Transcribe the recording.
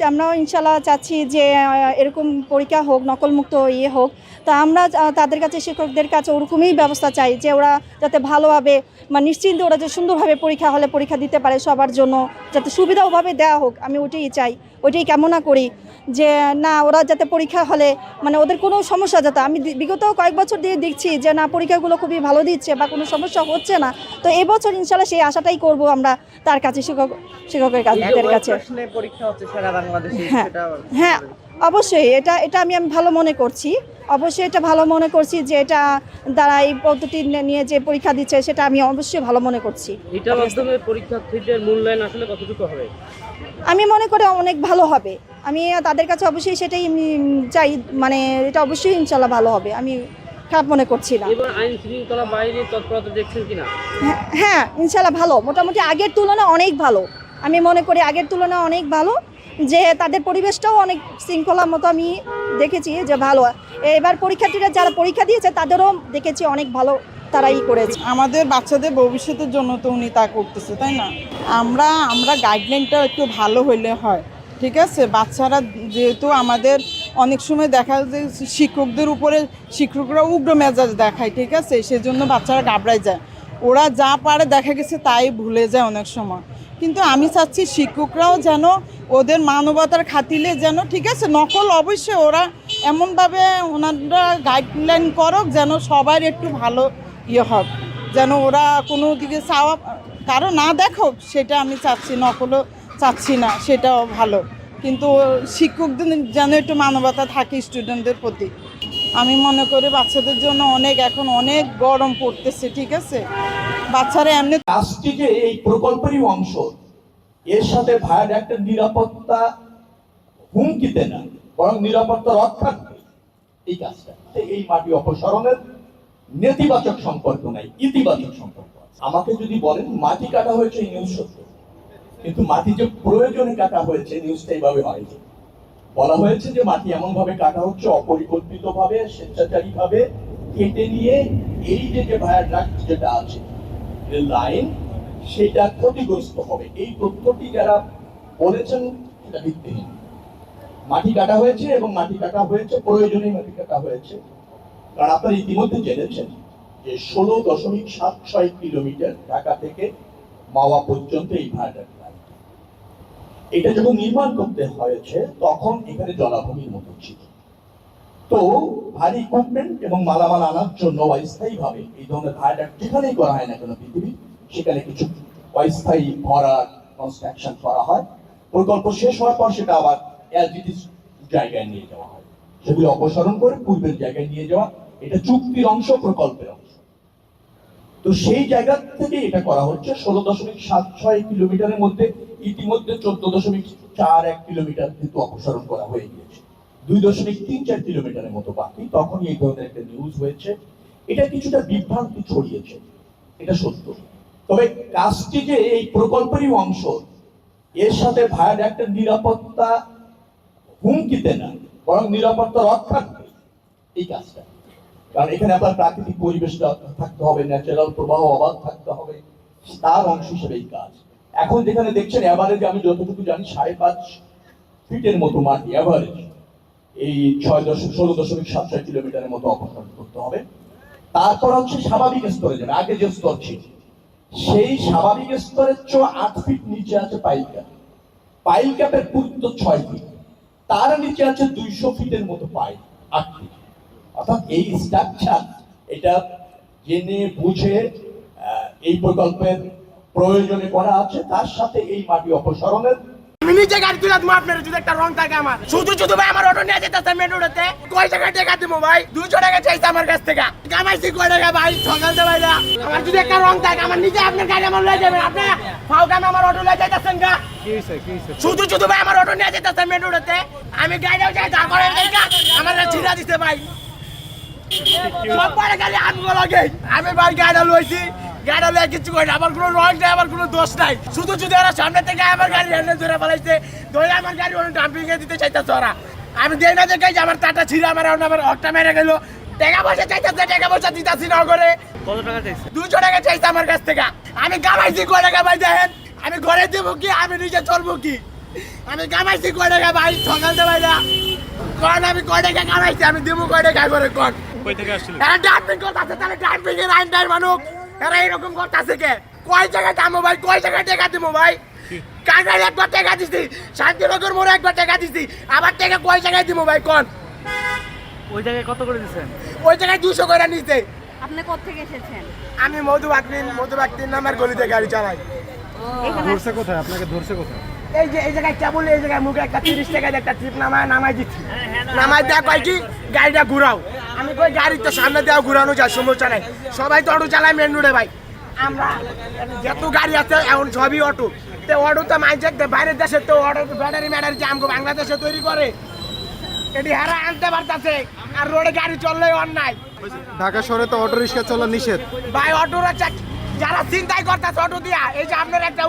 আমরাও ইনশাল্লাহ চাচ্ছি যে এরকম পরীক্ষা হোক, নকলমুক্ত হোক। তো আমরা তাদের কাছে, শিক্ষকদের কাছে ওরকমই ব্যবস্থা চাই যে ওরা যাতে ভালোভাবে নিশ্চিন্তে ওরা যে সুন্দরভাবে পরীক্ষা হলে পরীক্ষা দিতে পারে, সবার জন্য যাতে সুবিধা ওভাবে দেওয়া হোক। আমি ওইটাই চাই, ওইটাই কামনা করি যে না, ওরা যাতে পরীক্ষা হলে ওদের কোনো সমস্যা যাতে, আমি বিগত কয়েক বছর দিয়ে দেখছি যে না, পরীক্ষাগুলো খুবই ভালো দিচ্ছে বা কোনো সমস্যা হচ্ছে না। তো এবছর ইনশাল্লাহ সেই আশাটাই করব আমরা তার কাছে, শিক্ষকের কাছে। পরীক্ষা হচ্ছে সারা বাংলাদেশে। হ্যাঁ, অবশ্যই এটা আমি ভালো মনে করছি। অবশ্যই এটা ভালো মনে করছি যে এটা দ্বারা এই পদ্ধতি নিয়ে যে পরীক্ষা দিচ্ছে সেটা আমি অবশ্যই ভালো মনে করছি। এটার মাধ্যমে পরীক্ষার্থীদের মূল্যায়ন আসলে কতটুকু হবে? আমি মনে করি অনেক ভালো হবে। আমি তাদের কাছে অবশ্যই সেটাই চাই, এটা অবশ্যই ইনশাল্লাহ ভালো হবে। আমি খারাপ মনে করছি না। এবার আইন শৃঙ্খলা বাহিনীর তৎপরতা দেখছেন কিনা? হ্যাঁ, ইনশাল্লাহ ভালো, মোটামুটি আগের তুলনায় অনেক ভালো। আমি মনে করি আগের তুলনায় অনেক ভালো, যে তাদের পরিবেশটাও অনেক শৃঙ্খলার মতো আমি দেখেছি যে ভালো। এবার পরীক্ষার্থীরা যারা পরীক্ষা দিয়েছে তাদেরও দেখেছি অনেক ভালো তারাই করেছে। আমাদের বাচ্চাদের ভবিষ্যতের জন্য তো উনি তা করতেছে, তাই না? আমরা গাইডলাইনটা একটু ভালো হইলে হয়, ঠিক আছে? বাচ্চারা যেহেতু আমাদের অনেক সময় দেখা যায় শিক্ষকদের উপরে শিক্ষকরা উগ্র মেজাজ দেখায়, ঠিক আছে? সেজন্য বাচ্চারা ঘাবড়ায় যায়, ওরা যা পারে দেখা গেছে তাই ভুলে যায় অনেক সময়। কিন্তু আমি চাচ্ছি শিক্ষকরাও যেন ওদের মানবতার খাতিলে যেন, ঠিক আছে, নকল অবশ্যই ওরা এমনভাবে ওনারা গাইডলাইন করক যেন সবার একটু ভালো হোক, যেন ওরা কোনো দিকে চাওয়া কারো না দেখুক, সেটা আমি চাচ্ছি। নকলও চাচ্ছি না, সেটাও ভালো, কিন্তু শিক্ষকদের যেন একটু মানবতা থাকে স্টুডেন্টদের প্রতি। আমি মনে করি বাচ্চাদের জন্য এখন অনেক গরম পড়তেছে, ঠিক আছে? বাচ্চারা এমনি কাজটি যে এই প্রকল্পেরই অংশ, এর সাথে ভায়াডাক্টের নিরাপত্তা হুমকিতে না, বরং নিরাপত্তা রক্ষার্থে এই কাজটা। এই মাটি অপসারণের নেতিবাচক সম্পর্ক নাই, ইতিবাচক সম্পর্ক। আমাকে যদি বলেন মাটি কাটা হয়েছে, এই নিউজ সত্য, কিন্তু মাটি যে প্রয়োজনে কাটা হয়েছে নিউজটা এইভাবে হয়নি। বলা হয়েছে যে মাটি এমন ভাবে কাটা হচ্ছে অপরিকল্পিত ভাবে, স্বেচ্ছাচারী ভাবে কেটে নিয়ে এই যে ভায়াডাক্ট যেটা আছে লাইন, সেটা ক্ষতিগ্রস্ত হবে। এই তথ্যটি যারা বলেছেন সেটা ভিত্তিহীন। মাটি কাটা হয়েছে এবং মাটি কাটা হয়েছে প্রয়োজনে মাটি কাটা হয়েছে। কারণ আপনারা ইতিমধ্যে জেনেছেন যে 16.76 কিলোমিটার ঢাকা থেকে মাওয়া পর্যন্ত এই ভায়াডাক্ট। এটা যখন নির্মাণ করতে হয়েছে তখন এখানে জলাভূমির মতো ছিল। তো ভারী ইকুইপমেন্ট এবং মালামাল আনার জন্য অস্থায়ী ভাবে এই ধরনের ভায়াডাক্ট যেখানেই করা হয় না কেন পৃথিবী, সেখানে কিছু অস্থায়ী ভরার কনস্ট্রাকশন করা হয়। প্রকল্প শেষ হওয়ার পর সেটা আবার এলজিডি জায়গায় নিয়ে যাওয়া হয়, সেগুলো অপসারণ করে পূর্বের জায়গায় নিয়ে যাওয়া। এটা চুক্তির অংশ, প্রকল্পের অংশ। তো সেই জায়গা থেকে এটা করা হচ্ছে। 16.76 কিলোমিটারের মধ্যে ইতিমধ্যে 14.41 কিলোমিটার কিন্তু অপসারণ করা হয়ে গিয়েছে। 2.34 কিলোমিটারের মতো বাকি। তখনই এই ধরনের একটা নিউজ হয়েছে। এটা কিছুটা বিভ্রান্তি ছড়িয়েছে, এটা সত্য। তবে কাজটি যে এই প্রকল্পেরই অংশ, এর সাথে ভায়াডাক্টের নিরাপত্তা হুমকিতে না, বরং নিরাপত্তা রক্ষার্থে এই কাজটা। কারণ এখানে আপনার প্রাকৃতিক পরিবেশ থাকতে হবে, ন্যাচারাল প্রবাহ অবাধ থাকতে হবে, তার অংশ হিসেবে এই কাজ। এখন যেখানে দেখছেন এভারেজ, আমি যতটুকু জানি 5.5 ফিটের মতো মাটি এভারেজ এই 16.76 কিলোমিটারের মতো অপসারণ করতে হবে। তারপর হচ্ছে স্বাভাবিক স্তরে যাবে। আগে যে স্তর ছিল সেই স্বাভাবিক স্তরের চেয়ে 8 ফিট নিচে আছে পাইল ক্যাপ। পাইল ক্যাপের পুরুত্ব 6 ফিট, তার নিচে আছে 200 ফিটের মতো পাইল, 8 ফিট। অর্থাৎ এই স্ট্রাকচার, এটা জেনে বুঝে এই প্রকল্পের প্রয়োজনে করা আছে। তার সাথে এই মাটি অপসারণের আমি নিজে গাড়ি তুলে তোমার মেরে যদি একটা রং থাকে আমার শুধু ভাই আমার অটো নিয়ে যেতেছে মেন রোডে, কয় টাকা দিব ভাই? 200 টাকা চাইছে আমার কাছ থেকে, কামাইছি কয় টাকা ভাই? সকাল দে ভাই না, আমার যদি একটা রং থাকে আমার নিজে আপনার গাড়ি আমার লয়ে যাবেন। আপনি ফাও কাম আমার অটো লয়ে যাইতেছেন গা, কি হইছে শুধু ভাই আমার অটো নিয়ে যেতেছে মেন রোডে, আমি গাড়িও যাই যা করে আমার ছিড়া দিতে ভাই। সব পরে গাড়ি আনবো লাগে, আমি ভাই গাড়ি লইছি, গাড়ি লয়ে কিছু কই না, আমার কোনো রং নাই, আমার কোনো দোষ নাই। শুধু ওরা সামনে থেকে আমার গাড়ি এনে ধরে ফেলাইছে, ধরে আমার গাড়ি ওরা ডাম্পিং এ দিতে চাইতেছে ওরা। আমি দেই না দেখে আমার টাটা ছিঁড়ে আমার অকটা মেরে গেল। টাকা পয়সা চাইতেছে, টাকা পয়সা দিতেছি না করে। কত টাকা চাইছে? 200 টাকা চাইছে আমার কাছ থেকে। আমি কামাইছি কয় টাকা ভাই দেখেন, আমি ঘরে দেবো কি, আমি নিজে চলবো কি? আমি কামাইছি কয় টাকা ভাই সকালতে ভাইরা কোন আমি কয় টাকা কামাইছি আমি দিমু কয় টাকা করে কোন কই থেকে আসছিল এরা ডাম্পিং করতেছে তাহলে ডাম্পিং এর আইনটার মানুষ এরা এরকম করতেছে কে কয় জায়গায় দামো ভাই কয় জায়গায় টাকা দিমু ভাই কাঙ্গাল একবার টাকা দিছি শান্তিনগর মোড়ে একবার টাকা দিছি আবার টাকা কয় জায়গায় দিমু ভাই কোন ওই জায়গায় কত করে দিচ্ছেন ওই জায়গায় 200 করে নিতে আপনি কোত্থেকে এসেছেন? আমি মধুবাগ 3 নাম্বার গলিতে গাড়ি চালাই ধরছে কোথায় আপনাকে ধরছে কোথায় এই যে এই জায়গায় কেবল এই জায়গায় মুখে একটা 30 টাকা একটা ট্রিপ নামাই দিচ্ছি নামাই দেওয়া কয় কি গাড়িটা ঘুরাও আমি কই গাড়ি তো সামনে দেওয়া ঘুরানো যায় সমস্যা নাই সবাই তো অটো চালায় মেন রোডে ভাই আমরা যত গাড়ি আছে এখন সবই অটো তো অটো তো মাইজেক বাইরের দেশে তো অটো ব্যাটারি ম্যাটারি যে আমগো বাংলাদেশে তৈরি করে এটি হারা আনতে পারতাছে আর রোডে গাড়ি চললেই অন্যায় ঢাকা শহরে তো অটো রিক্সা চলা নিষেধ ভাই অটোরা যারা চিন্তাই করতেছে অটো দিয়া এই যে আপনার একটা